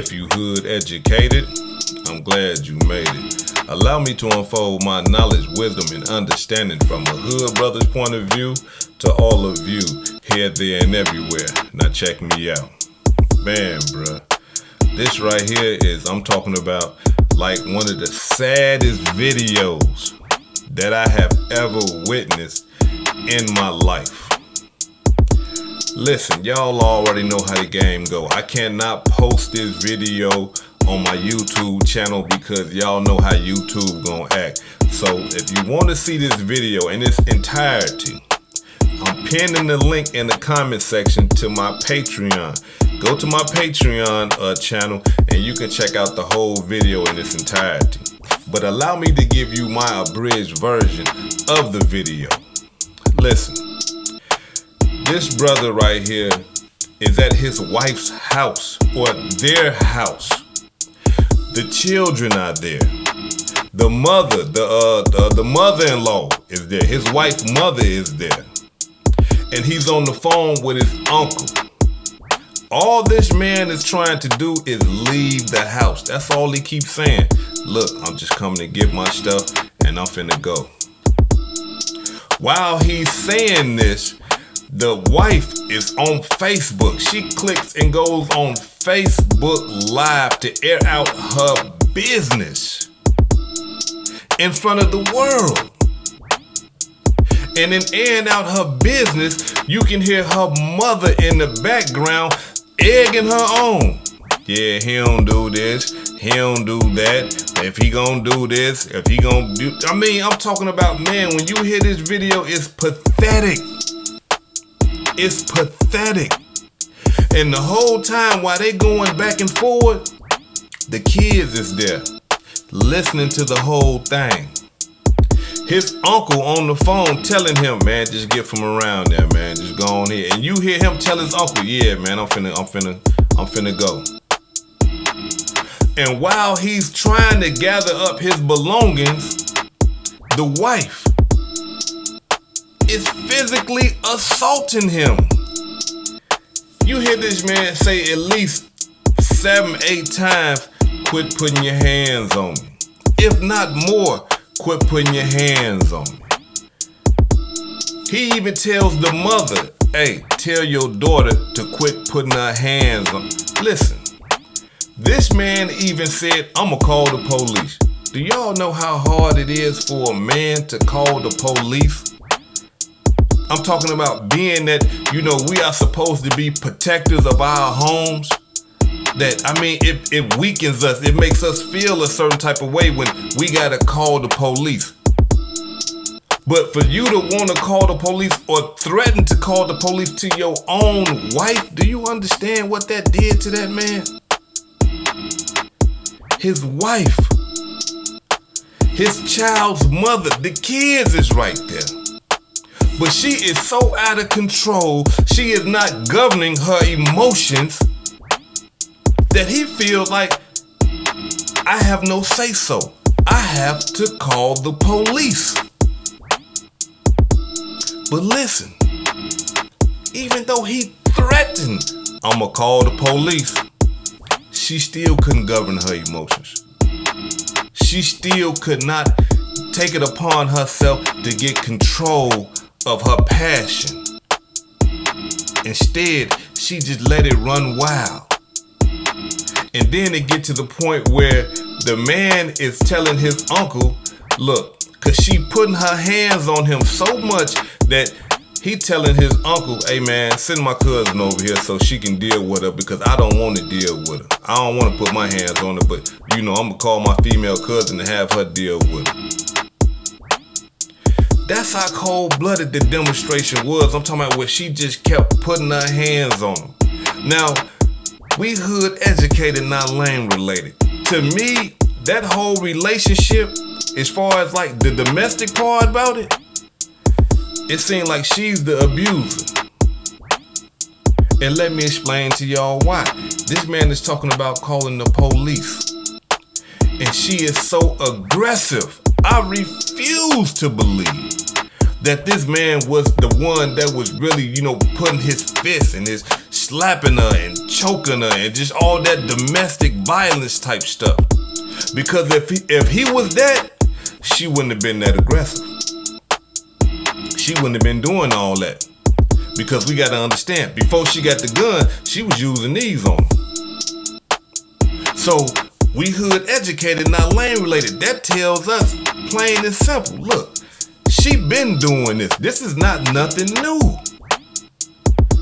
If you hood educated, I'm glad you made it. Allow me to unfold my knowledge, wisdom, and understanding from a hood brother's point of view to all of you here, there, and everywhere. Now check me out. Man, bruh. This right here is, I'm talking about like one of the saddest videos that I have ever witnessed in my life. Listen, y'all already know how the game go. I cannot post this video on my YouTube channel because y'all know how YouTube gonna act. So if you want to see this video in its entirety, I'm pinning the link in the comment section to my Patreon. Go to my Patreon channel and you can check out the whole video in its entirety. But allow me to give you my abridged version of the video. Listen. This brother right here is at his wife's house, or their house. The children are there. The mother, the mother-in-law is there. His wife's mother is there. And he's on the phone with his uncle. All this man is trying to do is leave the house. That's all he keeps saying. Look, I'm just coming to get my stuff and I'm finna go. While he's saying this, the wife is on Facebook. She clicks and goes on Facebook Live to air out her business in front of the world. And in airing out her business, you can hear her mother in the background egging her on. Yeah, he don't do this, he don't do that. If he gonna do this, if he gonna do... I mean, I'm talking about, man, when you hear this video, it's pathetic. It's pathetic. And the whole time while they going back and forward, the kids is there listening to the whole thing. His uncle on the phone telling him, man, just get from around there, man. Just go on here. And you hear him tell his uncle, yeah, man, I'm finna go. And while he's trying to gather up his belongings, the wife is physically assaulting him. You hear this man say at least 7-8 times, quit putting your hands on me. If not more, quit putting your hands on me. He even tells the mother, hey, tell your daughter to quit putting her hands on me. Listen, this man even said, I'ma call the police. Do y'all know how hard it is for a man to call the police? I'm talking about being that, you know, we are supposed to be protectors of our homes. That, I mean, it weakens us. It makes us feel a certain type of way when we gotta call the police. But for you to want to call the police or threaten to call the police to your own wife, do you understand what that did to that man? His wife, his child's mother, the kids is right there. But she is so out of control, she is not governing her emotions that he feels like, I have no say-so. I have to call the police. But listen, even though he threatened, I'ma call the police, she still couldn't govern her emotions. She still could not take it upon herself to get control of her passion. Instead, she just let it run wild. And then it get to the point where the man is telling his uncle, look, cause she putting her hands on him so much that he telling his uncle, hey man, send my cousin over here so she can deal with her because I don't want to deal with her. I don't want to put my hands on her, but you know, I'm gonna call my female cousin to have her deal with her. That's how cold-blooded the demonstration was. I'm talking about where she just kept putting her hands on him. Now, we hood educated, not lame related. To me, that whole relationship, as far as like the domestic part about it, it seemed like she's the abuser. And let me explain to y'all why. This man is talking about calling the police. And she is so aggressive. I refuse to believe that this man was the one that was really, you know, putting his fist and his slapping her and choking her and just all that domestic violence type stuff. Because if he was that, she wouldn't have been that aggressive. She wouldn't have been doing all that. Because we got to understand, before she got the gun, she was using these on him. So we hood educated, not lane related. That tells us plain and simple. Look, she been doing this. This is not nothing new.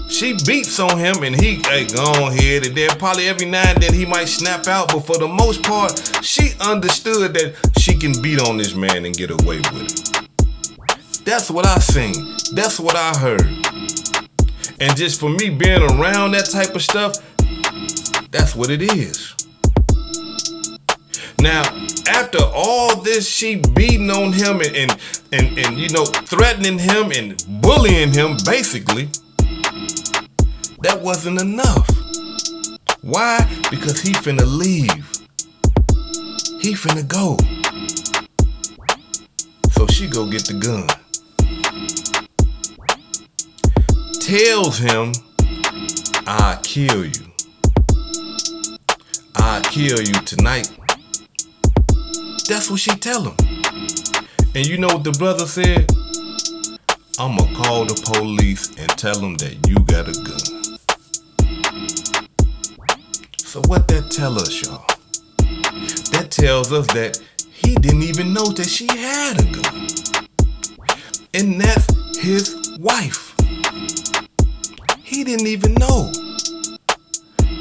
She beats on him and he go on ahead, and then probably every now and then he might snap out, but for the most part, she understood that she can beat on this man and get away with it. That's what I seen. That's what I heard. And just for me being around that type of stuff, that's what it is. Now, after all this, she beating on him and you know, threatening him and bullying him, basically, that wasn't enough. Why? Because he finna leave. He finna go. So she go get the gun. Tells him, I'll kill you. I'll kill you tonight. That's what she tell him. And you know what the brother said? I'ma call the police and tell them that you got a gun. So what that tell us, y'all? That tells us that he didn't even know that she had a gun. And that's his wife. He didn't even know.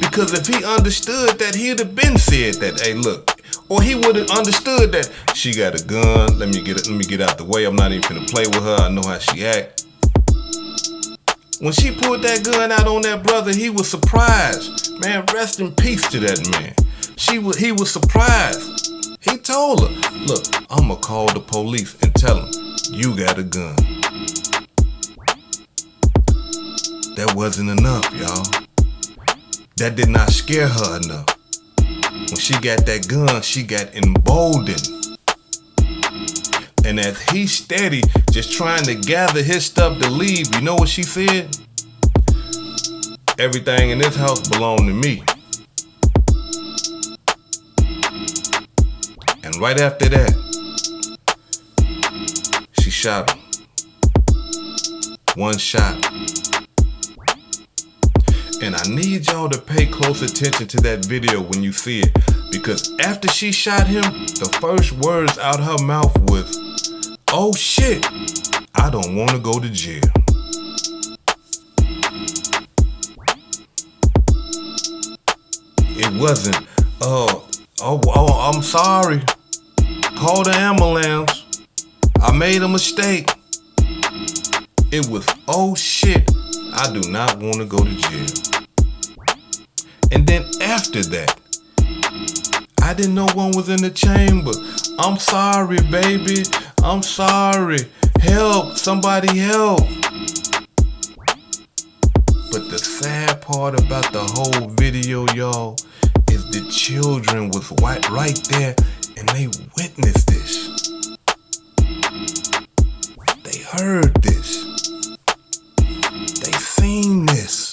Because if he understood that, he'd have been said that, hey, look. Or he would have understood that she got a gun. Let me get out the way. I'm not even finna play with her. I know how she act. When she pulled that gun out on that brother, he was surprised. Man, rest in peace to that man. He was surprised. He told her, look, I'ma call the police and tell them you got a gun. That wasn't enough, y'all. That did not scare her enough. When she got that gun, she got emboldened. And as he steady, just trying to gather his stuff to leave, you know what she said? Everything in this house belonged to me. And right after that, she shot him. One shot. And I need y'all to pay close attention to that video when you see it. Because after she shot him, the first words out her mouth was, oh shit, I don't want to go to jail. It wasn't, I'm sorry. Call the ambulance. I made a mistake. It was, oh shit, I do not want to go to jail. And then after that, I didn't know one was in the chamber. I'm sorry, baby. I'm sorry. Help. Somebody help. But the sad part about the whole video, y'all, is the children was right there and they witnessed this. They heard this. They seen this.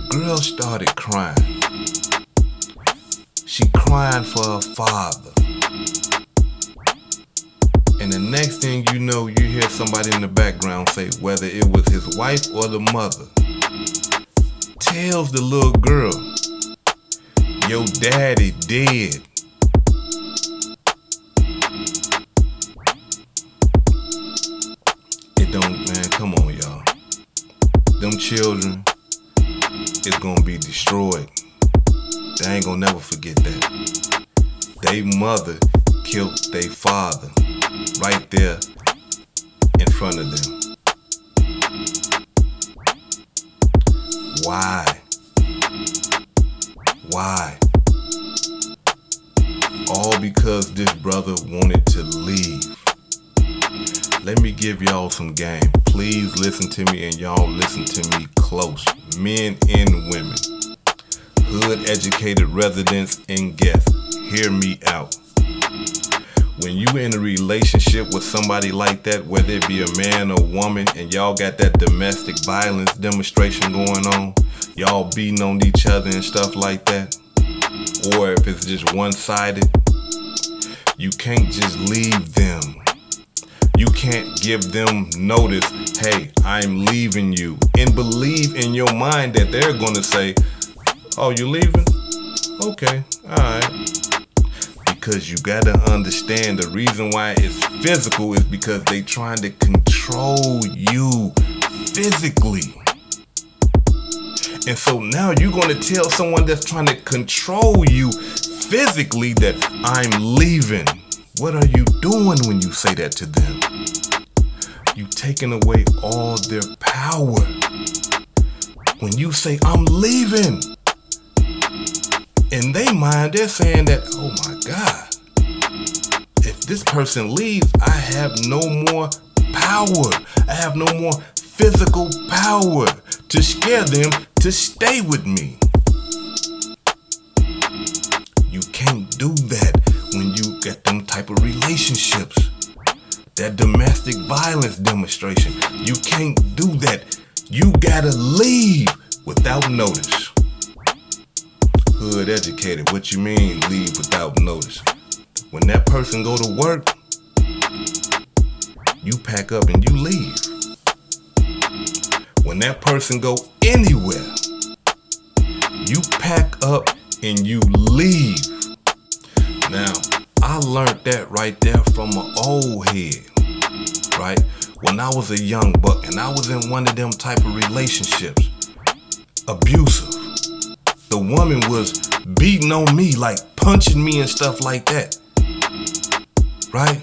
Girl started crying. She crying for her father. And the next thing you know, you hear somebody in the background say, whether it was his wife or the mother, tells the little girl, your daddy dead. It don't, man, come on, y'all. Them children is gonna be destroyed. They ain't gonna never forget that. They mother killed their father right there in front of them. Why? Why? All because this brother wanted to leave. Let me give y'all some game. Please listen to me, and y'all listen to me close. Men and women, hood educated residents and guests, hear me out. when you in a relationship with somebody like that, whether it be a man or woman, and y'all got that domestic violence demonstration going on, y'all beating on each other and stuff like that, or if it's just one-sided, you can't just leave them. You can't give them notice, hey, I'm leaving you, and believe in your mind that they're gonna say, oh, you leaving? Okay, alright. Because you gotta understand the reason why it's physical is because they trying to control you physically. And so now you're gonna tell someone that's trying to control you physically that I'm leaving. What are you doing when you say that to them? You taking away all their power. When you say I'm leaving, in their mind, they're saying that, oh my God, if this person leaves, I have no more power. I have no more physical power to scare them to stay with me. You can't do that when you get them type of relationships. That domestic violence demonstration. You can't do that. You gotta leave without notice. Hood educated, what you mean leave without notice? When that person go to work, you pack up and you leave. When that person go anywhere, you pack up and you leave. Now, I learned that right there from an old head, right? When I was a young buck and I was in one of them type of relationships, abusive. The woman was beating on me, like punching me and stuff like that, right?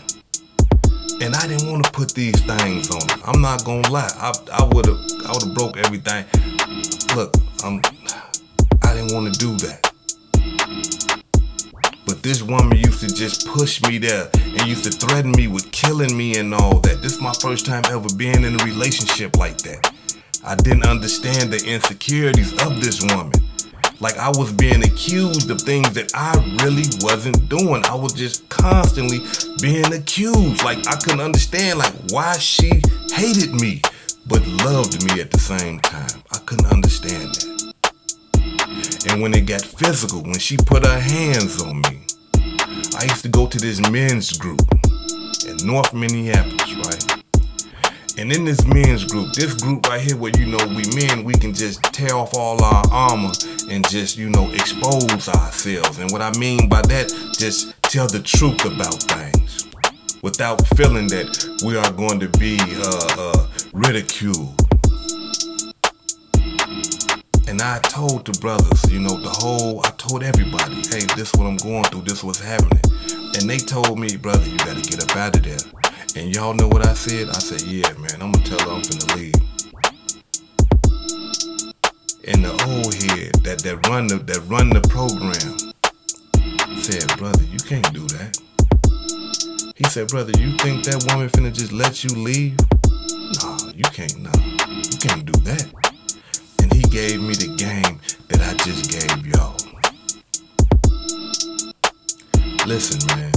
And I didn't want to put these things on her. I'm not gonna lie, I would have broke everything. Look, I didn't want to do that. But this woman used to just push me there and used to threaten me with killing me and all that. This is my first time ever being in a relationship like that. I didn't understand the insecurities of this woman. Like I was being accused of things that I really wasn't doing. I was just constantly being accused. Like I couldn't understand like why she hated me, but loved me at the same time. I couldn't understand that. And when it got physical, when she put her hands on me, I used to go to this men's group in North Minneapolis, right? And in this men's group, this group right here where, we men, we can just tear off all our armor and just, expose ourselves. And what I mean by that, just tell the truth about things without feeling that we are going to be ridiculed. And I told the brothers, I told everybody, hey, this is what I'm going through, this is what's happening. And they told me, brother, you gotta get up out of there. And y'all know what I said? I said, yeah, man, I'm gonna tell her I'm finna leave. And the old head that run the program said, brother, you can't do that. He said, brother, you think that woman finna just let you leave? No, you can't do that. And he gave me the game that I just gave y'all. Listen, man.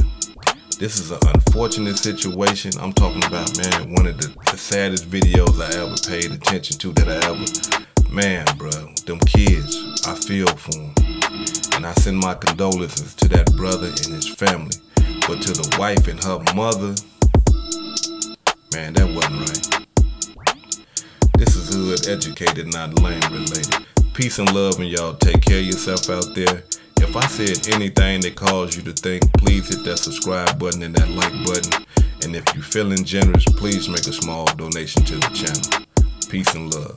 This is an unfortunate situation. I'm talking about, man, one of the saddest videos I ever paid attention to man, bro, them kids, I feel for them. And I send my condolences to that brother and his family. But to the wife and her mother, man, that wasn't right. This is hood educated, not lame related. Peace and love, and y'all take care of yourself out there. If I said anything that caused you to think, please hit that subscribe button and that like button. And if you're feeling generous, please make a small donation to the channel. Peace and love.